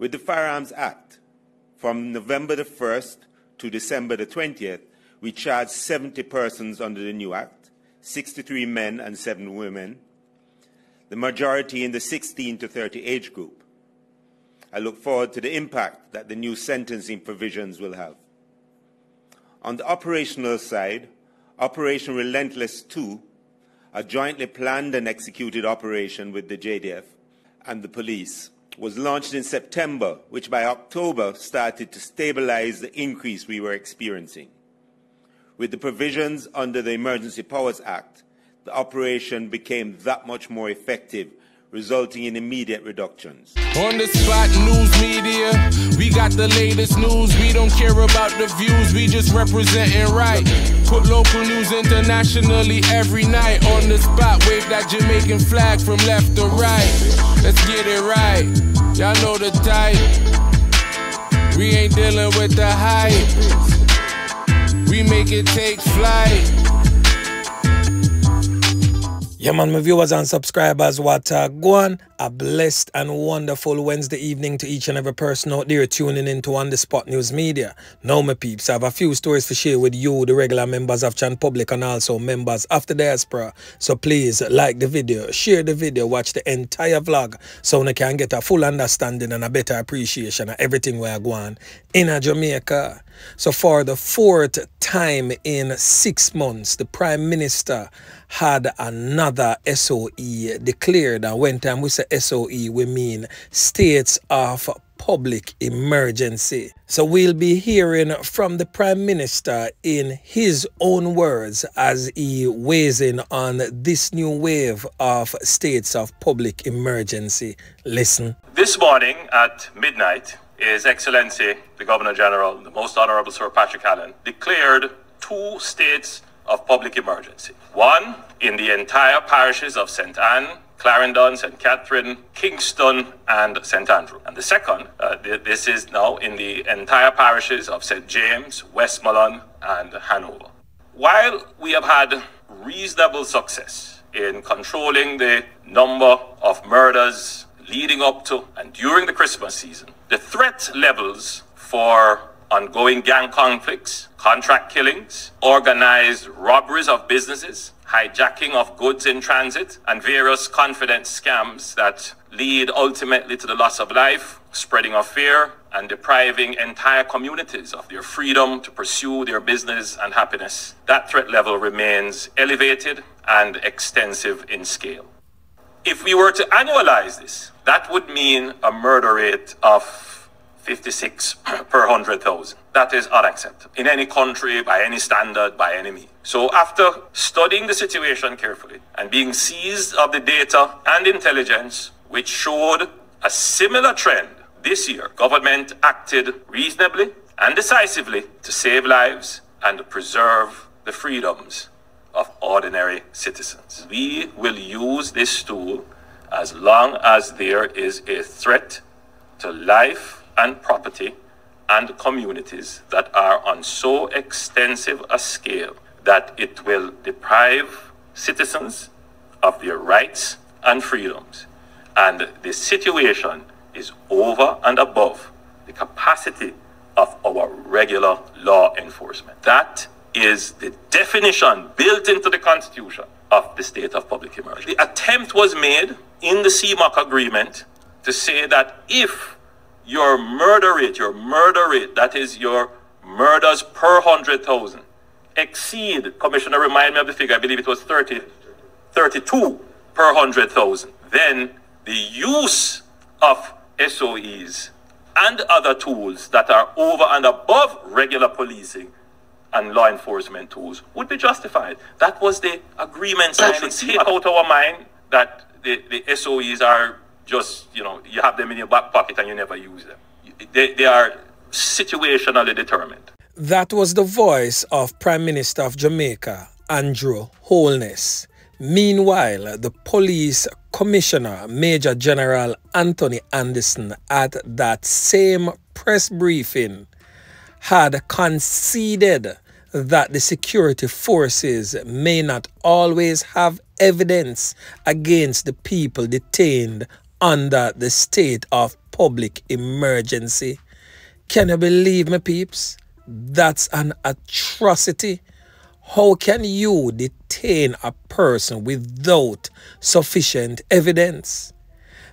With the Firearms Act, from November the 1st to December the 20th, we charged 70 persons under the new act, 63 men and 7 women, the majority in the 16 to 30 age group. I look forward to the impact that the new sentencing provisions will have. On the operational side, Operation Relentless 2, a jointly planned and executed operation with the JDF and the police, was launched in September, which by October started to stabilize the increase we were experiencing. With the provisions under the Emergency Powers Act, the operation became that much more effective, resulting in immediate reductions. On the spot news media, we got the latest news. We don't care about the views, we just representing right. Put local news internationally every night. On the spot, wave that Jamaican flag from left to right. Let's get it right, y'all know the type. We ain't dealing with the hype. We make it take flight. Yeah, man, my viewers and subscriers, what go on. A blessed and wonderful Wednesday evening to each and every person out there tuning in to On The Spot News Media. Now, my peeps, I have a few stories to share with you, the regular members of Chan Public and also members of the diaspora. So please like the video, share the video, watch the entire vlog so you can get a full understanding and a better appreciation of everything we are going in Jamaica. So for the 4th time in 6 months, the Prime Minister had another SOE declared. And when time we say SOE, we mean States of Public Emergency. So we'll be hearing from the Prime Minister in his own words as he weighs in on this new wave of States of Public Emergency. Listen. This morning at midnight, His Excellency, the Governor-General, the Most Honorable Sir Patrick Allen, declared 2 states of public emergency. One in the entire parishes of St. Anne, Clarendon, St. Catherine, Kingston, and St. Andrew. And the second, this is now in the entire parishes of St. James, Westmoreland, and Hanover. While we have had reasonable success in controlling the number of murders leading up to and during the Christmas season, the threat levels for ongoing gang conflicts, contract killings, organized robberies of businesses, hijacking of goods in transit, and various confidence scams that lead ultimately to the loss of life, spreading of fear, and depriving entire communities of their freedom to pursue their business and happiness. That threat level remains elevated and extensive in scale. If we were to annualize this, that would mean a murder rate of 56 per 100,000. That is unacceptable in any country, by any standard, by any means. So after studying the situation carefully and being seized of the data and intelligence which showed a similar trend this year, government acted reasonably and decisively to save lives and preserve the freedoms of ordinary citizens. We will use this tool as long as there is a threat to life and property and communities that are on so extensive a scale that it will deprive citizens of their rights and freedoms. And the situation is over and above the capacity of our regular law enforcement. That is the definition built into the Constitution of the state of public emergency. The attempt was made in the CMOC agreement to say that if your murder rate, that is your murders per 100,000, exceed, Commissioner remind me of the figure, I believe it was 32 per 100,000, then the use of SOEs and other tools that are over and above regular policing and law enforcement tools would be justified. That was the agreement signed. It's out of our mind that the SOEs are just, you have them in your back pocket and you never use them. They are situationally determined. That was the voice of Prime Minister of Jamaica, Andrew Holness. Meanwhile, the police commissioner, Major General Anthony Anderson, at that same press briefing, had conceded that the security forces may not always have evidence against the people detained under the state of public emergency. Can you believe me, peeps? That's an atrocity. How can you detain a person without sufficient evidence?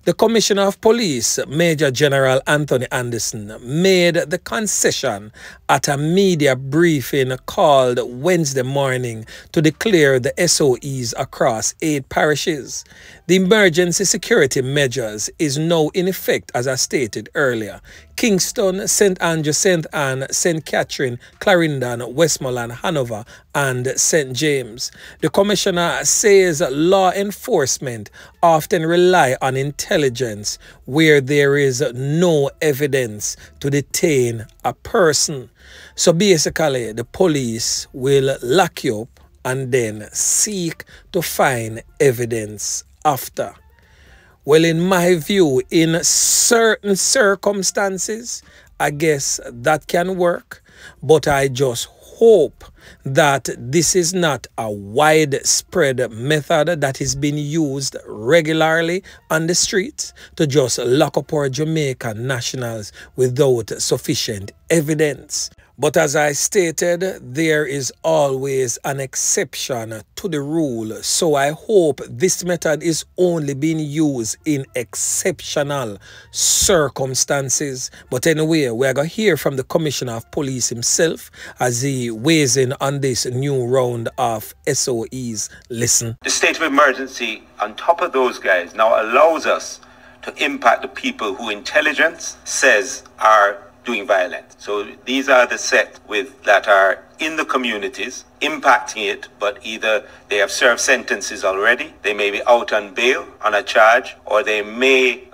The Commissioner of Police, Major General Anthony Anderson, made the concession at a media briefing called Wednesday morning to declare the SOEs across 8 parishes. The emergency security measures is now in effect, as I stated earlier. Kingston, St. Andrew, St. Anne, St. Catherine, Clarendon, Westmoreland, Hanover, and St. James. The Commissioner says law enforcement often rely on intelligence where there is no evidence to detain a person. So basically, the police will lock you up and then seek to find evidence after. Well, in my view, in certain circumstances, I guess that can work, but I just hope that this is not a widespread method that is being used regularly on the streets to just lock up our Jamaican nationals without sufficient evidence. But as I stated, there is always an exception to the rule. So I hope this method is only being used in exceptional circumstances. But anyway, we're going to hear from the Commissioner of Police himself as he weighs in on this new round of SOEs. Listen. The state of emergency, on top of those guys, now allows us to impact the people who intelligence says are doing violence. So these are the set that are in the communities, impacting it, but either they have served sentences already, they may be out on bail on a charge, or they may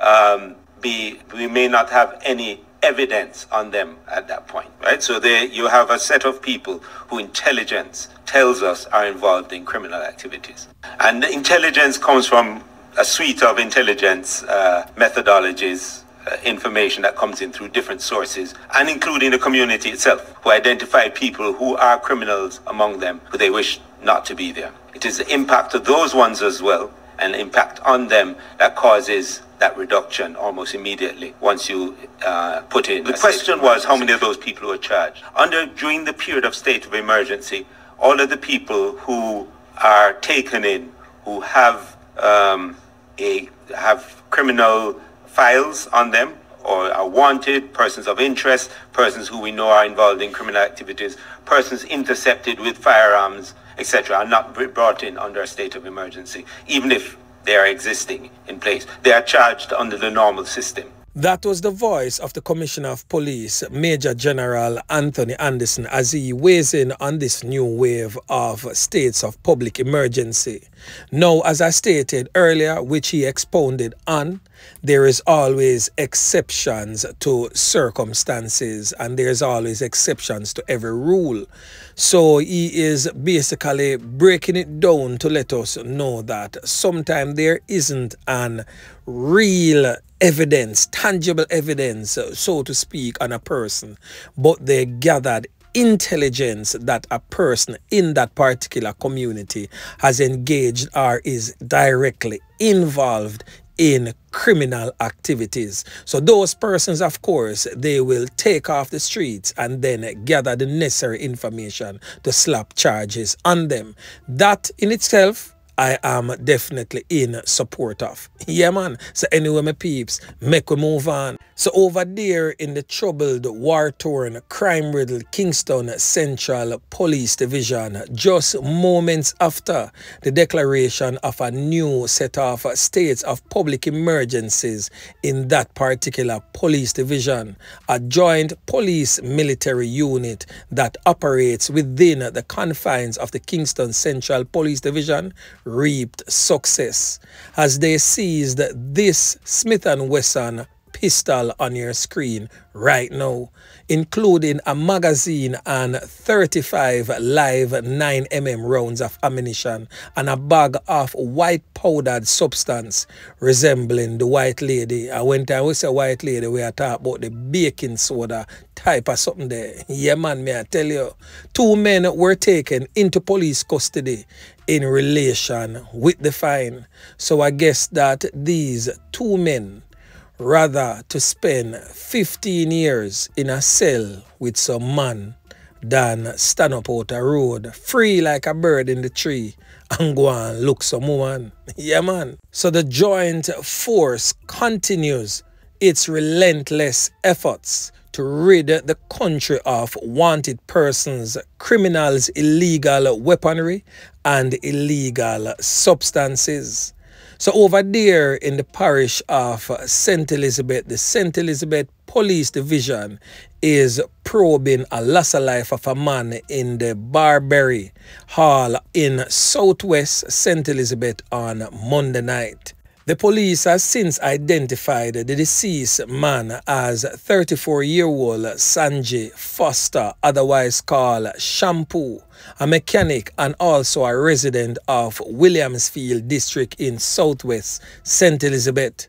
we may not have any evidence on them at that point, right? So you have a set of people who intelligence tells us are involved in criminal activities. And the intelligence comes from a suite of intelligence methodologies, information that comes in through different sources, and including the community itself, who identify people who are criminals among them, who they wish not to be there. It is the impact of those ones as well, and the impact on them, that causes that reduction almost immediately once you put in. The question was how many of those people were charged. During the period of state of emergency, all of the people who are taken in, who have criminal files on them, or are wanted, persons of interest, persons who we know are involved in criminal activities, persons intercepted with firearms, etc., are not brought in under a state of emergency, even if they are existing in place. They are charged under the normal system. That was the voice of the Commissioner of Police, Major General Anthony Anderson, as he weighs in on this new wave of states of public emergency. Now, as I stated earlier, which he expounded on, there is always exceptions to circumstances, and there's always exceptions to every rule. So he is basically breaking it down to let us know that sometimes there isn't an real evidence, tangible evidence, so to speak, on a person, but they gathered intelligence that a person in that particular community has engaged or is directly involved in criminal activities. So those persons, of course, they will take off the streets and then gather the necessary information to slap charges on them. That in itself, I am definitely in support of. Yeah, man. So anyway, my peeps, make we move on. So over there in the troubled, war-torn, crime-riddled Kingston Central Police Division, just moments after the declaration of a new set of states of public emergencies in that particular police division, a joint police military unit that operates within the confines of the Kingston Central Police Division reaped success as they seized this Smith & Wesson pistol on your screen right now, including a magazine and 35 live 9mm rounds of ammunition and a bag of white powdered substance resembling the white lady. And when time we say white lady, we are talking about the baking soda type of something there. Yeah man, may I tell you. 2 men were taken into police custody in relation with the fine. So I guess that these 2 men rather to spend 15 years in a cell with some man than stand up out a road free like a bird in the tree and go and look some woman. Yeah man. So the joint force continues its relentless efforts to rid the country of wanted persons, criminals, illegal weaponry, and illegal substances. So over there in the parish of St. Elizabeth, the St. Elizabeth Police Division is probing a loss of life of a man in the Barbary Hall in southwest St. Elizabeth on Monday night. The police has since identified the deceased man as 34-year-old Sanji Foster, otherwise called Shampoo, a mechanic and also a resident of Williamsfield district in southwest St. Elizabeth.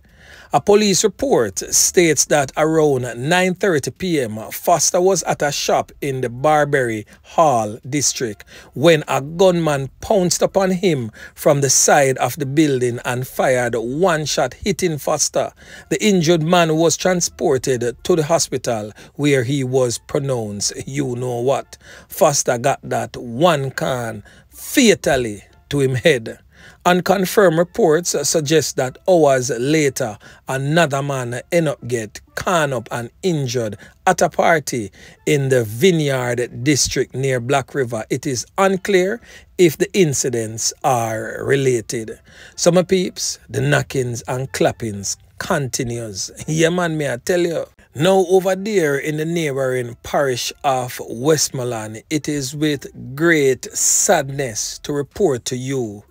A police report states that around 9:30 p.m. Foster was at a shop in the Barbary Hall district when a gunman pounced upon him from the side of the building and fired one shot hitting Foster. The injured man was transported to the hospital where he was pronounced you know what. Foster got that one can fatally to him head. Unconfirmed reports suggest that hours later, another man ended up get caught up and injured at a party in the Vineyard district near Black River. It is unclear if the incidents are related. So my peeps, the knockings and clappings continues. Yeah man, may I tell you. Now over there in the neighboring parish of Westmoreland, it is with great sadness to report to you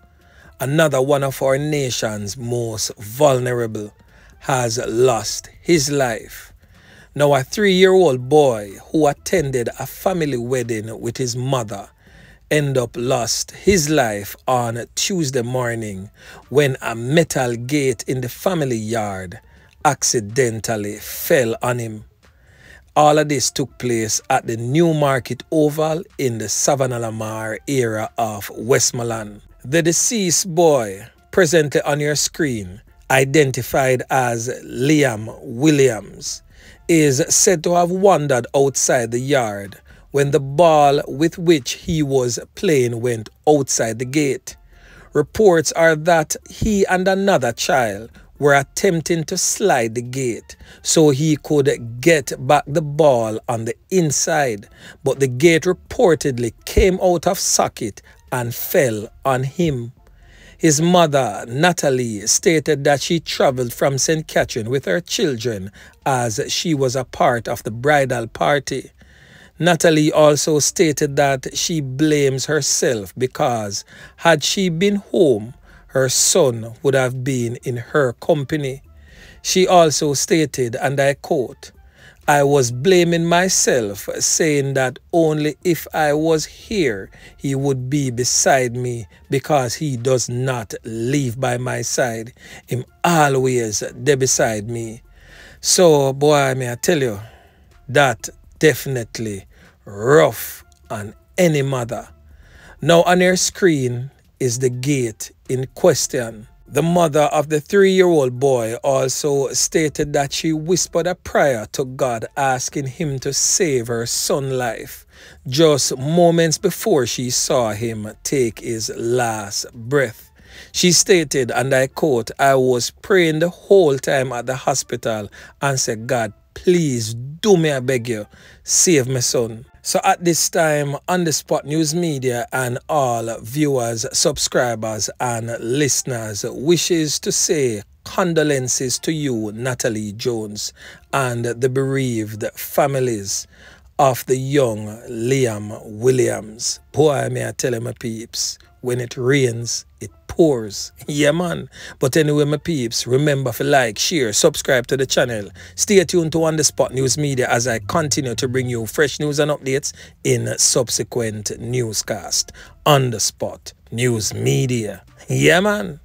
another one of our nation's most vulnerable has lost his life. Now a 3-year-old boy who attended a family wedding with his mother ended up lost his life on Tuesday morning when a metal gate in the family yard accidentally fell on him. All of this took place at the Newmarket Oval in the Savannah Lamar area of Westmoreland. The deceased boy, presently on your screen, identified as Liam Williams, is said to have wandered outside the yard when the ball with which he was playing went outside the gate. Reports are that he and another child were attempting to slide the gate so he could get back the ball on the inside, but the gate reportedly came out of socket and fell on him. His mother, Natalie, stated that she traveled from St. Catherine with her children as she was a part of the bridal party. Natalie also stated that she blames herself because had she been home, her son would have been in her company. She also stated, and I quote, "I was blaming myself, saying that only if I was here, he would be beside me because he does not live by my side. Him always there beside me." So, boy, may I tell you, that definitely rough on any mother. Now on your screen is the gate in question. The mother of the 3-year-old boy also stated that she whispered a prayer to God asking him to save her son's life just moments before she saw him take his last breath. She stated, and I quote, "I was praying the whole time at the hospital and said, God, please do me, I beg you, save my son." So at this time, On The Spot News Media and all viewers, subscribers and listeners wishes to say condolences to you, Natalie Jones, and the bereaved families of the young Liam Williams. Boy, may I tell you, my peeps, when it rains, it pours. pours. Yeah, man. But anyway, my peeps, remember to like, share, subscribe to the channel. Stay tuned to On The Spot News Media as I continue to bring you fresh news and updates in subsequent newscast. On The Spot News Media. Yeah, man.